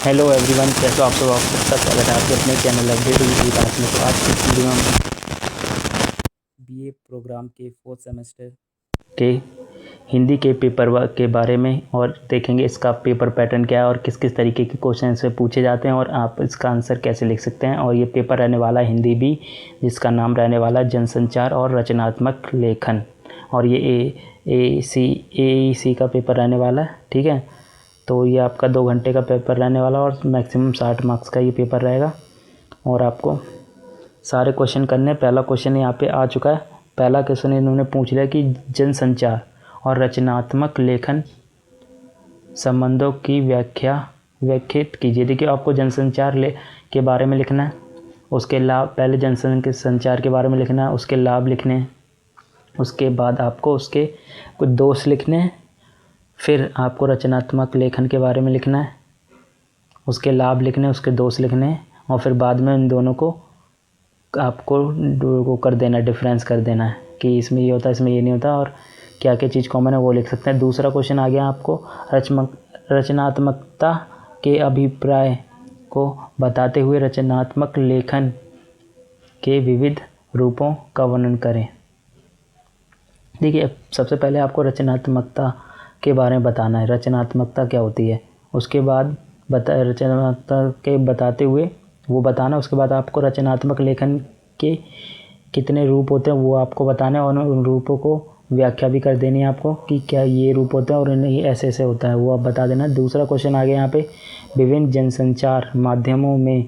Hello everyone, कैसे हो आप सब। आपका स्वागत है आपके अपने चैनल अपडेट विकास में। तो आज की वीडियो में हम बीए प्रोग्राम के 4th सेमेस्टर के हिंदी के पेपर के बारे में और देखेंगे इसका पेपर पैटर्न क्या है और किस किस तरीके के क्वेश्चन से पूछे जाते हैं और आप इसका आंसर कैसे लिख सकते हैं। और ये पेपर रहने वाला है हिंदी भी, जिसका नाम रहने वाला है जनसंचार और रचनात्मक लेखन। और ये AEC का पेपर रहने वाला है, ठीक है। तो ये आपका 2 घंटे का पेपर रहने वाला और मैक्सिमम 60 मार्क्स का ये पेपर रहेगा और आपको सारे क्वेश्चन करने। पहला क्वेश्चन यहाँ पे आ चुका है। पहला क्वेश्चन इन्होंने पूछ लिया कि जनसंचार और रचनात्मक लेखन संबंधों की व्याख्यात कीजिए। देखिए, आपको जनसंचार के बारे में लिखना है, उसके लाभ, पहले जनसंचार के बारे में लिखना है, उसके लाभ लिखने हैं, उसके बाद आपको उसके कुछ दोष लिखने हैं, फिर आपको रचनात्मक लेखन के बारे में लिखना है, उसके लाभ लिखने हैं, उसके दोष लिखने हैं और फिर बाद में इन दोनों को आपको कर देना, डिफरेंस कर देना है कि इसमें ये होता है, इसमें ये नहीं होता और क्या क्या चीज़ कॉमन है वो लिख सकते हैं। दूसरा क्वेश्चन आ गया आपको, रचनात्मकता के अभिप्राय को बताते हुए रचनात्मक लेखन के विविध रूपों का वर्णन करें। देखिए, सबसे पहले आपको रचनात्मकता के बारे में बताना है, रचनात्मकता क्या होती है। उसके बाद रचनात्मकता के बताते हुए वो बताना। उसके बाद आपको रचनात्मक लेखन के कितने रूप होते हैं वो आपको बताना है और उन रूपों को व्याख्या भी कर देनी है आपको कि क्या ये रूप होते हैं और इन्हें ये ऐसे ऐसे होता है, वो आप बता देना। दूसरा क्वेश्चन आ गया यहाँ पे, विभिन्न जनसंचार माध्यमों में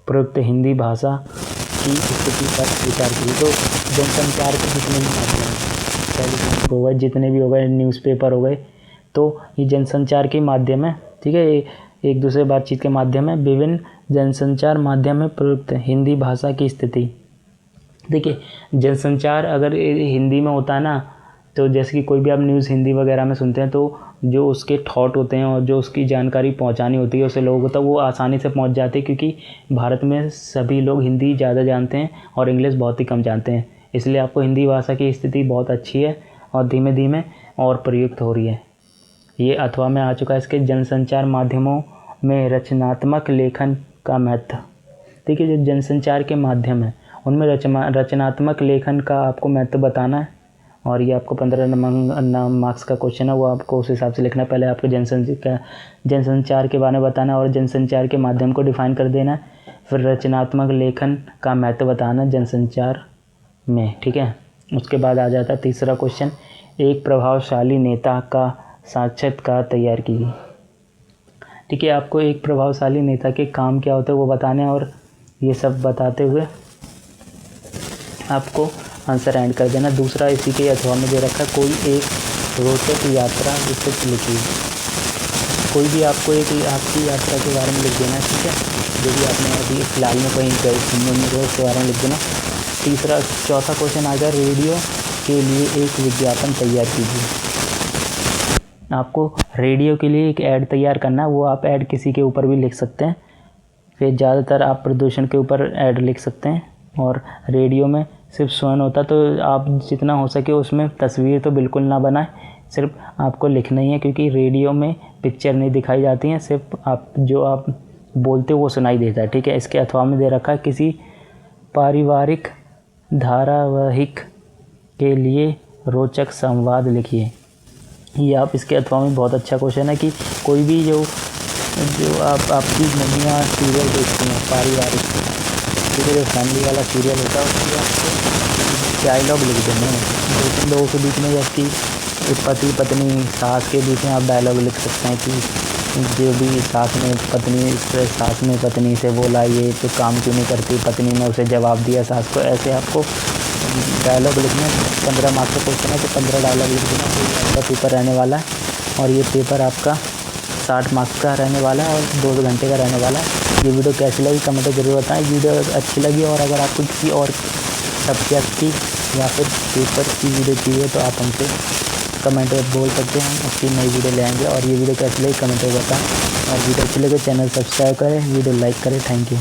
प्रयुक्त हिंदी भाषा की स्थिति पर विचार कीजिए। तो जनसंचार के जितने भी माध्यम हो गए, जितने भी हो गए, न्यूज़पेपर हो गए, तो ये जनसंचार के माध्यम है, ठीक है। एक दूसरे बातचीत के माध्यम है। विभिन्न जनसंचार माध्यम में प्रयुक्त हिंदी भाषा की स्थिति। देखिए, जनसंचार अगर हिंदी में होता है ना, तो जैसे कि कोई भी आप न्यूज़ हिंदी वगैरह में सुनते हैं तो जो उसके थॉट होते हैं और जो उसकी जानकारी पहुंचानी होती है उसे लोगों तक वो आसानी से पहुंच जाती है, क्योंकि भारत में सभी लोग हिंदी ज़्यादा जानते हैं और इंग्लिश बहुत ही कम जानते हैं। इसलिए आपको हिंदी भाषा की स्थिति बहुत अच्छी है और धीमे धीमे और प्रयुक्त हो रही है। ये अथवा में आ चुका है इसके जनसंचार माध्यमों में रचनात्मक लेखन का महत्व। देखिए, जो जनसंचार के माध्यम है उनमें रचनात्मक लेखन का आपको महत्व बताना है और ये आपको 15 मार्क्स का क्वेश्चन है, वो आपको उस हिसाब से लिखना है। पहले आपको जनसंचार के बारे में बताना है और जनसंचार के माध्यम को डिफाइन कर देना है, फिर रचनात्मक लेखन का महत्व बताना है जनसंचार में, ठीक है। उसके बाद आ जाता है तीसरा क्वेश्चन, एक प्रभावशाली नेता का साक्षात्कार तैयार कीजिए। ठीक है, आपको एक प्रभावशाली नेता के काम क्या होते हैं वो बताने और ये सब बताते हुए आपको आंसर ऐड कर देना। दूसरा इसी के अथवा में दे रखा है, कोई एक रोचक यात्रा विशिष्ट लिखिए। कोई भी आपको एक आपकी यात्रा के बारे में लिख देना है, ठीक है, जो भी आपने अभी फिलहाल में कहीं गए घूमने में गए उसके बारे में लिख देना। चौथा क्वेश्चन आ गया, रेडियो के लिए एक विज्ञापन तैयार कीजिए। आपको रेडियो के लिए एक ऐड तैयार करना है, वो आप ऐड किसी के ऊपर भी लिख सकते हैं। फिर ज़्यादातर आप प्रदूषण के ऊपर ऐड लिख सकते हैं और रेडियो में सिर्फ स्वयं होता, तो आप जितना हो सके उसमें तस्वीर तो बिल्कुल ना बनाएं, सिर्फ आपको लिखना ही है, क्योंकि रेडियो में पिक्चर नहीं दिखाई जाती हैं, सिर्फ आप जो आप बोलते हो वो सुनाई देता है, ठीक है। इसके अथवा में दे रखा है, किसी पारिवारिक धारावाहिक के लिए रोचक संवाद लिखिए। ये आप इसके अथवा में बहुत अच्छा क्वेश्चन है कि कोई भी जो आपकी मम्मियाँ सीरियल देखती हैं पारिवारिक, ठीक है, जो फैमिली वाला सीरियल होता है उसकी आपको डायलॉग लिख देना है। 2-3 लोगों के बीच में, जबकि पति पत्नी सास के बीच में आप डायलॉग लिख सकते हैं कि जो भी सास ने पत्नी से बोला ये तो काम क्यों नहीं करती, पत्नी ने उसे जवाब दिया सास को, ऐसे आपको डायलॉग लिखना है। 15 मार्क्स का क्वेश्चन है तो 15 डायलॉग लिख देना। तो ये आपका पेपर रहने वाला है और ये पेपर आपका 60 मार्क्स का रहने वाला है और 2 घंटे का रहने वाला है। ये वीडियो कैसी लगी कमेंट में ज़रूर बताएं। वीडियो अच्छी लगी और अगर आपको किसी और सब्जेक्ट की या फिर पेपर की वीडियो चाहिए तो आप हमसे कमेंट में बोल सकते हैं, हम उसकी नई वीडियो ले आएंगे। और ये वीडियो कैसी लगी कमेंट में बताएं और वीडियो अच्छी लगे चैनल सब्सक्राइब करें, वीडियो लाइक करें। Thank you.